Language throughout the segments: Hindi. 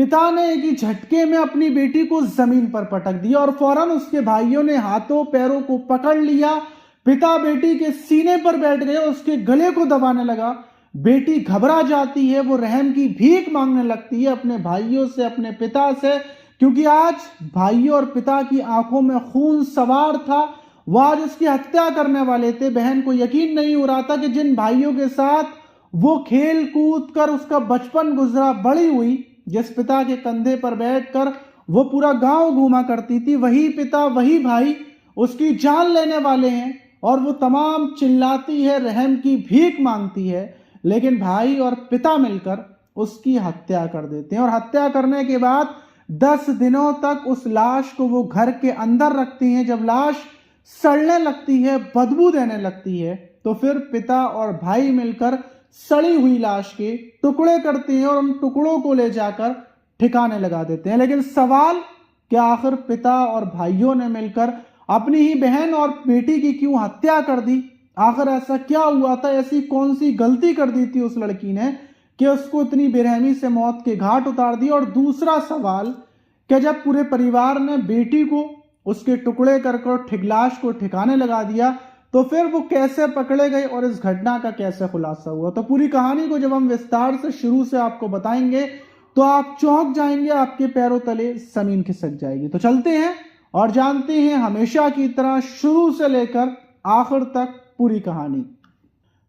पिता ने एक ही झटके में अपनी बेटी को जमीन पर पटक दिया और फौरन उसके भाइयों ने हाथों पैरों को पकड़ लिया। पिता बेटी के सीने पर बैठ गए, उसके गले को दबाने लगा। बेटी घबरा जाती है, वो रहम की भीख मांगने लगती है अपने भाइयों से, अपने पिता से, क्योंकि आज भाइयों और पिता की आंखों में खून सवार था। वह आज उसकी हत्या करने वाले थे। बहन को यकीन नहीं हो रहा था कि जिन भाइयों के साथ वो खेल कूद कर उसका बचपन गुजरा, बड़ी हुई, जिस पिता के कंधे पर बैठकर वो पूरा गांव घूमा करती थी, वही पिता वही भाई उसकी जान लेने वाले हैं। और वो तमाम चिल्लाती है, रहम की भीख मांगती है, लेकिन भाई और पिता मिलकर उसकी हत्या कर देते हैं। और हत्या करने के बाद 10 दिनों तक उस लाश को वो घर के अंदर रखती हैं। जब लाश सड़ने लगती है, बदबू देने लगती है, तो फिर पिता और भाई मिलकर सड़ी हुई लाश के टुकड़े करते हैं और उन टुकड़ों को ले जाकर ठिकाने लगा देते हैं। लेकिन सवाल कि आखिर पिता और भाइयों ने मिलकर अपनी ही बहन और बेटी की क्यों हत्या कर दी? आखिर ऐसा क्या हुआ था? ऐसी कौन सी गलती कर दी थी उस लड़की ने कि उसको इतनी बेरहमी से मौत के घाट उतार दी? और दूसरा सवाल कि जब पूरे परिवार ने बेटी को उसके टुकड़े कर लाश को ठिकाने लगा दिया, तो फिर वो कैसे पकड़े गए और इस घटना का कैसे खुलासा हुआ? तो पूरी कहानी को जब हम विस्तार से शुरू से आपको बताएंगे तो आप चौंक जाएंगे, आपके पैरों तले जमीन खिसक जाएगी। तो चलते हैं और जानते हैं हमेशा की तरह शुरू से लेकर आखिर तक पूरी कहानी।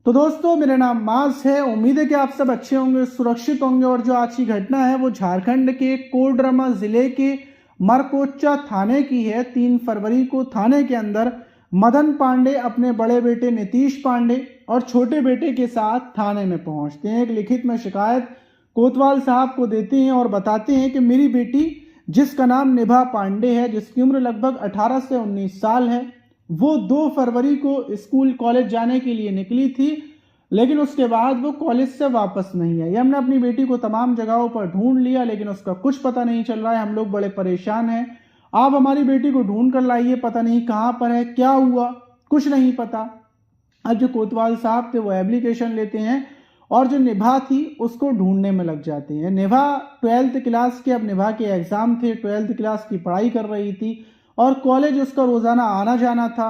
तो दोस्तों, मेरा नाम माज है। उम्मीद है कि आप सब अच्छे होंगे, सुरक्षित होंगे। और जो आज की घटना है वो झारखंड के कोडरमा जिले के मरकोच्चा थाने की है। 3 फरवरी को थाने के अंदर मदन पांडे अपने बड़े बेटे नीतीश पांडे और छोटे बेटे के साथ थाने में पहुंचते हैं। एक लिखित में शिकायत कोतवाल साहब को देते हैं और बताते हैं कि मेरी बेटी, जिसका नाम निभा पांडे है, जिसकी उम्र लगभग 18 से 19 साल है, वो 2 फरवरी को स्कूल कॉलेज जाने के लिए निकली थी, लेकिन उसके बाद वो कॉलेज से वापस नहीं आई। हमने अपनी बेटी को तमाम जगहों पर ढूंढ लिया, लेकिन उसका कुछ पता नहीं चल रहा है। हम लोग बड़े परेशान हैं। आप हमारी बेटी को ढूंढ कर लाइए, पता नहीं कहाँ पर है, क्या हुआ, कुछ नहीं पता। अब जो कोतवाल साहब थे वो एप्लीकेशन लेते हैं और जो निभा थी उसको ढूंढने में लग जाते हैं। निभा 12th क्लास के, अब निभा के एग्जाम थे, 12th क्लास की पढ़ाई कर रही थी और कॉलेज उसका रोजाना आना जाना था,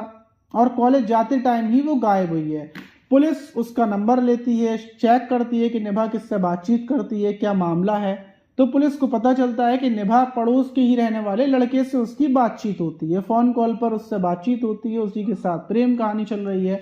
और कॉलेज जाते टाइम ही वो गायब हुई है। पुलिस उसका नंबर लेती है, चेक करती है कि निभा किससे बातचीत करती है, क्या मामला है। तो पुलिस को पता चलता है कि निभा पड़ोस के ही रहने वाले लड़के से उसकी बातचीत होती है, फोन कॉल पर उससे बातचीत होती है, उसी के साथ प्रेम कहानी चल रही है।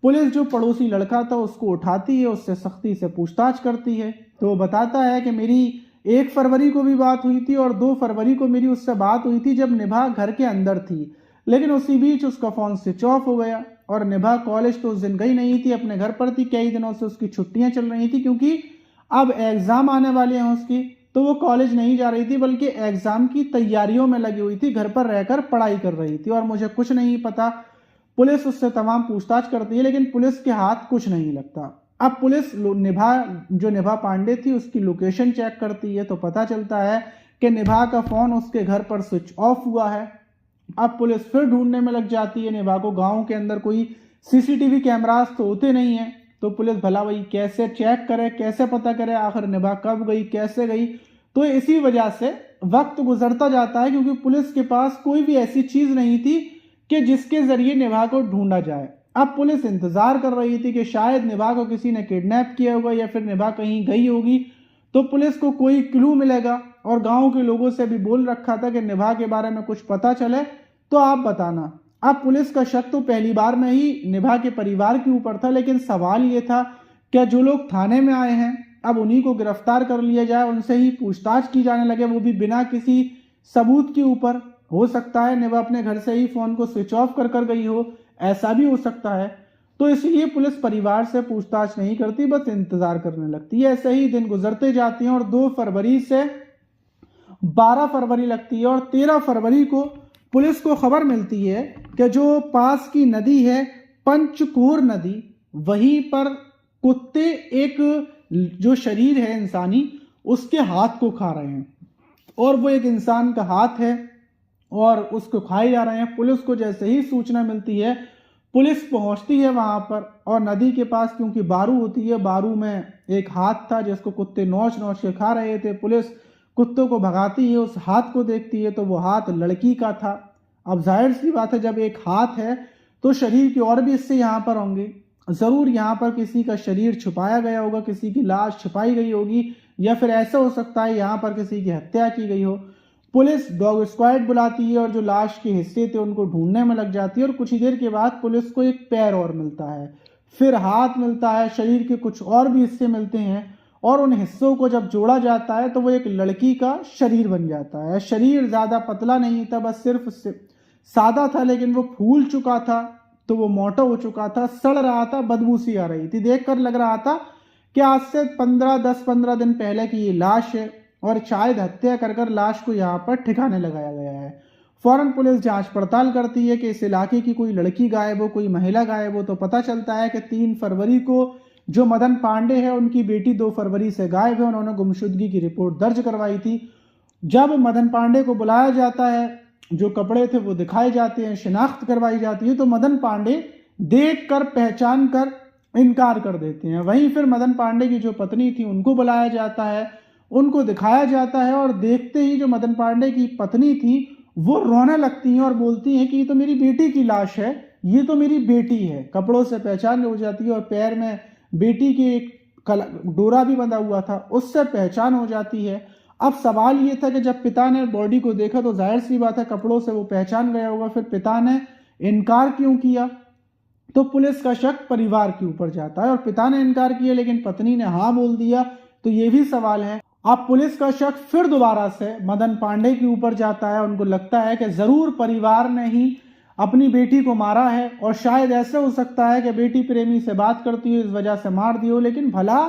पुलिस जो पड़ोसी लड़का था उसको उठाती है, उससे सख्ती से पूछताछ करती है। तो वो बताता है कि मेरी 1 फरवरी को भी बात हुई थी और 2 फरवरी को मेरी उससे बात हुई थी, जब निभा घर के अंदर थी, लेकिन उसी बीच उसका फोन स्विच ऑफ हो गया। और निभा कॉलेज तो उस दिन गई नहीं थी, अपने घर पर थी। कई दिनों से उसकी छुट्टियां चल रही थी, क्योंकि अब एग्जाम आने वाले हैं उसकी, तो वो कॉलेज नहीं जा रही थी, बल्कि एग्जाम की तैयारियों में लगी हुई थी, घर पर रहकर पढ़ाई कर रही थी। और मुझे कुछ नहीं पता। पुलिस उससे तमाम पूछताछ करती है, लेकिन पुलिस के हाथ कुछ नहीं लगता। अब पुलिस निभा पांडे थी उसकी लोकेशन चेक करती है, तो पता चलता है कि निभा का फोन उसके घर पर स्विच ऑफ हुआ है। अब पुलिस फिर ढूंढने में लग जाती है निभा को। गांव के अंदर कोई सीसीटीवी कैमरास तो होते नहीं है, तो पुलिस भला वही कैसे चेक करे, कैसे पता करे आखिर निभा कब गई, कैसे गई। तो इसी वजह से वक्त गुजरता जाता है, क्योंकि पुलिस के पास कोई भी ऐसी चीज नहीं थी कि जिसके जरिए निभा को ढूंढा जाए। अब पुलिस इंतजार कर रही थी कि शायद निभा को किसी ने किडनैप किया होगा या फिर निभा कहीं गई होगी, तो पुलिस को कोई क्लू मिलेगा। और गांव के लोगों से भी बोल रखा था कि निभा के बारे में कुछ पता चले तो आप बताना। अब पुलिस का शक तो पहली बार में ही निभा के परिवार के ऊपर था, लेकिन सवाल यह था कि जो लोग थाने में आए हैं अब उन्हीं को गिरफ्तार कर लिया जाए, उनसे ही पूछताछ की जाने लगे, वो भी बिना किसी सबूत के ऊपर। हो सकता है निभा अपने घर से ही फोन को स्विच ऑफ कर गई हो, ऐसा भी हो सकता है। तो इसलिए पुलिस परिवार से पूछताछ नहीं करती, बस इंतजार करने लगती है। ऐसे ही दिन गुजरते जाते हैं और 2 फरवरी से 12 फरवरी लगती है और 13 फरवरी को पुलिस को खबर मिलती है कि जो पास की नदी है पंचकोर नदी, वहीं पर कुत्ते एक जो शरीर है इंसानी उसके हाथ को खा रहे हैं, और वो एक इंसान का हाथ है और उसको खाए जा रहे हैं। पुलिस को जैसे ही सूचना मिलती है पुलिस पहुंचती है वहां पर, और नदी के पास क्योंकि बारू होती है, बारू में एक हाथ था जिसको कुत्ते नोच नोच के खा रहे थे। पुलिस कुत्तों को भगाती है, उस हाथ को देखती है तो वो हाथ लड़की का था। अब जाहिर सी बात है, जब एक हाथ है तो शरीर के और भी हिस्से यहाँ पर होंगे। जरूर यहाँ पर किसी का शरीर छुपाया गया होगा, किसी की लाश छुपाई गई होगी, या फिर ऐसा हो सकता है यहाँ पर किसी की हत्या की गई हो। पुलिस डॉग स्क्वाड बुलाती है और जो लाश के हिस्से थे उनको ढूंढने में लग जाती है। और कुछ ही देर के बाद पुलिस को एक पैर और मिलता है, फिर हाथ मिलता है, शरीर के कुछ और भी हिस्से मिलते हैं। और उन हिस्सों को जब जोड़ा जाता है तो वो एक लड़की का शरीर बन जाता है। शरीर ज्यादा पतला नहीं था, बस सिर्फ सादा था, लेकिन वो फूल चुका था, तो वो मोटा हो चुका था, सड़ रहा था, बदबू सी आ रही थी। देखकर लग रहा था कि आज से 10-15 दिन पहले की ये लाश है और शायद हत्या कर लाश को यहाँ पर ठिकाने लगाया गया है। फौरन पुलिस जांच पड़ताल करती है कि इस इलाके की कोई लड़की गायब हो, कोई महिला गायब हो। तो पता चलता है कि 3 फरवरी को जो मदन पांडे है उनकी बेटी 2 फरवरी से गायब है। उन्होंने गुमशुदगी की रिपोर्ट दर्ज करवाई थी। जब मदन पांडे को बुलाया जाता है, जो कपड़े थे वो दिखाए जाते हैं, शिनाख्त करवाई जाती है, तो मदन पांडे देख कर पहचान कर इनकार कर देते हैं। वहीं फिर मदन पांडे की जो पत्नी थी उनको बुलाया जाता है, उनको दिखाया जाता है और देखते ही जो मदन पांडे की पत्नी थी वो रोने लगती हैं और बोलती हैं कि ये तो मेरी बेटी की लाश है, ये तो मेरी बेटी है। कपड़ों से पहचान हो जाती है और पैर में बेटी के एक डोरा भी बंधा हुआ था, उससे पहचान हो जाती है। अब सवाल ये था कि जब पिता ने बॉडी को देखा तो जाहिर सी बात है कपड़ों से वो पहचान गया होगा, फिर पिता ने इनकार क्यों किया? तो पुलिस का शक परिवार के ऊपर जाता है और पिता ने इनकार किया लेकिन पत्नी ने हाँ बोल दिया, तो ये भी सवाल है। अब पुलिस का शक फिर दोबारा से मदन पांडे के ऊपर जाता है। उनको लगता है कि जरूर परिवार ने ही अपनी बेटी को मारा है और शायद ऐसा हो सकता है कि बेटी प्रेमी से बात करती हो, इस वजह से मार दी हो। लेकिन भला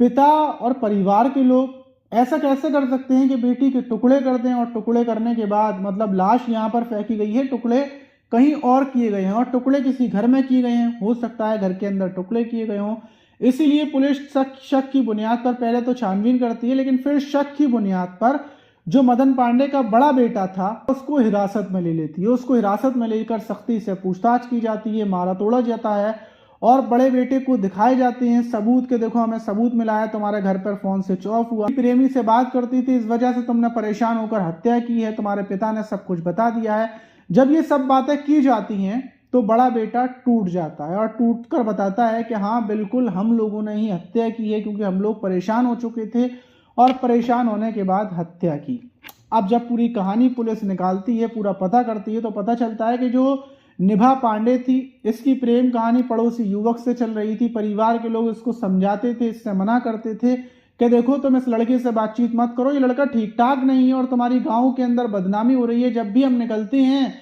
पिता और परिवार के लोग ऐसा कैसे कर सकते हैं कि बेटी के टुकड़े कर दें, और टुकड़े करने के बाद मतलब लाश यहाँ पर फेंकी गई है, टुकड़े कहीं और किए गए हैं और टुकड़े किसी घर में किए गए हैं, हो सकता है घर के अंदर टुकड़े किए गए हों। इसीलिए पुलिस शक की बुनियाद पर पहले तो छानबीन करती है, लेकिन फिर शक की बुनियाद पर जो मदन पांडे का बड़ा बेटा था उसको हिरासत में ले लेती है। उसको हिरासत में लेकर सख्ती से पूछताछ की जाती है, मारा तोड़ा जाता है और बड़े बेटे को दिखाए जाते हैं सबूत के, देखो हमें सबूत मिला है, तुम्हारे घर पर फोन स्विच ऑफ हुआ, प्रेमी से बात करती थी, इस वजह से तुमने परेशान होकर हत्या की है, तुम्हारे पिता ने सब कुछ बता दिया है। जब ये सब बातें की जाती हैं तो बड़ा बेटा टूट जाता है और टूट कर बताता है कि हाँ बिल्कुल हम लोगों ने ही हत्या की है, क्योंकि हम लोग परेशान हो चुके थे और परेशान होने के बाद हत्या की। अब जब पूरी कहानी पुलिस निकालती है, पूरा पता करती है, तो पता चलता है कि जो निभा पांडे थी, इसकी प्रेम कहानी पड़ोसी युवक से चल रही थी। परिवार के लोग इसको समझाते थे, इससे मना करते थे कि देखो तुम इस लड़के से बातचीत मत करो, ये लड़का ठीक ठाक नहीं है और तुम्हारी गांव के अंदर बदनामी हो रही है। जब भी हम निकलते हैं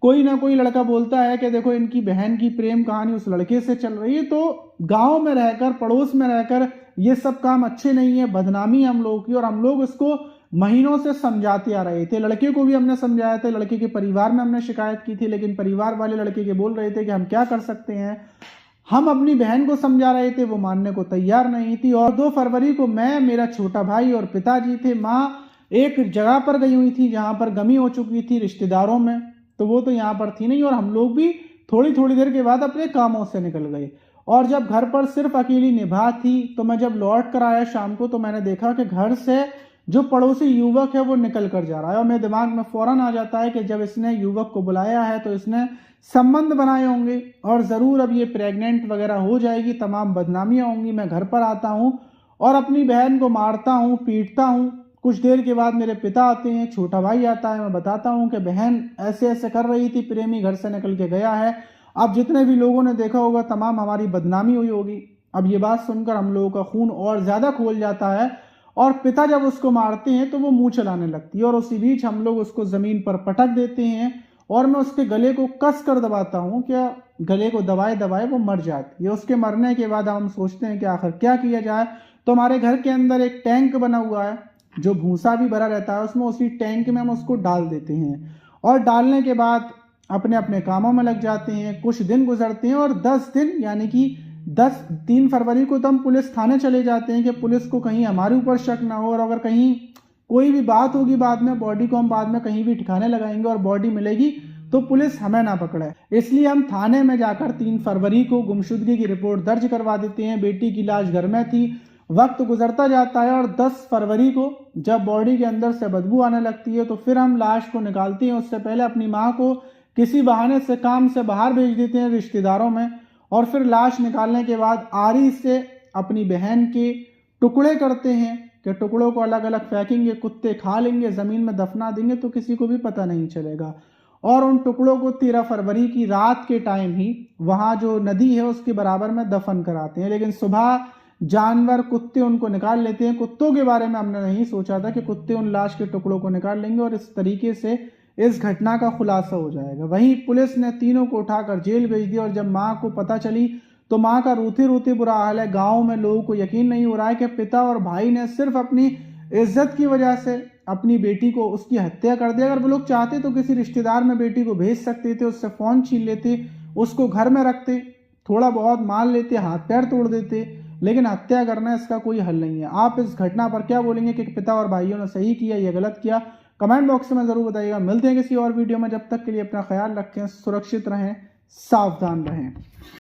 कोई ना कोई लड़का बोलता है कि देखो इनकी बहन की प्रेम कहानी उस लड़के से चल रही है। तो गांव में रहकर, पड़ोस में रहकर ये सब काम अच्छे नहीं है, बदनामी हम लोग की, और हम लोग इसको महीनों से समझाते आ रहे थे। लड़के को भी हमने समझाया था, लड़के के परिवार में हमने शिकायत की थी, लेकिन परिवार वाले लड़के के बोल रहे थे कि हम क्या कर सकते हैं। हम अपनी बहन को समझा रहे थे, वो मानने को तैयार नहीं थी। और 2 फरवरी को मैं, मेरा छोटा भाई और पिताजी थे, माँ एक जगह पर गई हुई थी जहां पर गमी हो चुकी थी रिश्तेदारों में, तो वो तो यहाँ पर थी नहीं, और हम लोग भी थोड़ी थोड़ी देर के बाद अपने कामों से निकल गए। और जब घर पर सिर्फ अकेली निभा थी, तो मैं जब लौट कर आया शाम को, तो मैंने देखा कि घर से जो पड़ोसी युवक है वो निकल कर जा रहा है। और मेरे दिमाग में फौरन आ जाता है कि जब इसने युवक को बुलाया है तो इसने संबंध बनाए होंगे और जरूर अब ये प्रेग्नेंट वगैरह हो जाएगी, तमाम बदनामियां होंगी। मैं घर पर आता हूँ और अपनी बहन को मारता हूँ, पीटता हूँ। कुछ देर के बाद मेरे पिता आते हैं, छोटा भाई आता है, मैं बताता हूँ कि बहन ऐसे ऐसे कर रही थी, प्रेमी घर से निकल के गया है। अब जितने भी लोगों ने देखा होगा तमाम हमारी बदनामी हुई होगी। अब ये बात सुनकर हम लोगों का खून और ज्यादा खोल जाता है और पिता जब उसको मारते हैं तो वो मुंह चलाने लगती है और उसी बीच हम लोग उसको जमीन पर पटक देते हैं और मैं उसके गले को कस कर दबाता हूँ। क्या गले को दबाए दबाए वो मर जाती है। उसके मरने के बाद हम सोचते हैं कि आखिर क्या किया जाए। तो हमारे घर के अंदर एक टैंक बना हुआ है जो भूसा भी भरा रहता है, उसमें उसी टैंक में हम उसको डाल देते हैं और डालने के बाद अपने अपने कामों में लग जाते हैं। कुछ दिन गुजरते हैं और 10 दिन यानी कि 3 फरवरी को तो हम पुलिस थाने चले जाते हैं कि पुलिस को कहीं हमारे ऊपर शक ना हो और अगर कहीं कोई भी बात होगी बाद में, बॉडी को हम बाद में कहीं भी ठिकाने लगाएंगे और बॉडी मिलेगी तो पुलिस हमें ना पकड़े। इसलिए हम थाने में जाकर 3 फरवरी को गुमशुदगी की रिपोर्ट दर्ज करवा देते हैं। बेटी की लाश घर में थी वक्त गुजरता जाता है और 10 फरवरी को जब बॉडी के अंदर से बदबू आने लगती है तो फिर हम लाश को निकालते हैं। उससे पहले अपनी माँ को किसी बहाने से काम से बाहर भेज देते हैं रिश्तेदारों में, और फिर लाश निकालने के बाद आरी से अपनी बहन के टुकड़े करते हैं कि टुकड़ों को अलग अलग फेंकेंगे, कुत्ते खा लेंगे, ज़मीन में दफना देंगे तो किसी को भी पता नहीं चलेगा। और उन टुकड़ों को 13 फरवरी की रात के टाइम ही वहाँ जो नदी है उसके बराबर में दफन कराते हैं। लेकिन सुबह जानवर, कुत्ते उनको निकाल लेते हैं। कुत्तों के बारे में हमने नहीं सोचा था कि कुत्ते उन लाश के टुकड़ों को निकाल लेंगे और इस तरीके से इस घटना का खुलासा हो जाएगा। वहीं पुलिस ने तीनों को उठाकर जेल भेज दिया और जब माँ को पता चली तो माँ का रोते रोते बुरा हाल है। गांव में लोगों को यकीन नहीं हो रहा है कि पिता और भाई ने सिर्फ अपनी इज्जत की वजह से अपनी बेटी को उसकी हत्या कर दिया। अगर वो लोग चाहते तो किसी रिश्तेदार में बेटी को भेज सकते थे, उससे फोन छीन लेते, उसको घर में रखते, थोड़ा बहुत मार लेते, हाथ पैर तोड़ देते, लेकिन हत्या करना इसका कोई हल नहीं है। आप इस घटना पर क्या बोलेंगे कि पिता और भाइयों ने सही किया या गलत किया? कमेंट बॉक्स में जरूर बताइएगा। मिलते हैं किसी और वीडियो में, जब तक के लिए अपना ख्याल रखें, सुरक्षित रहें, सावधान रहें।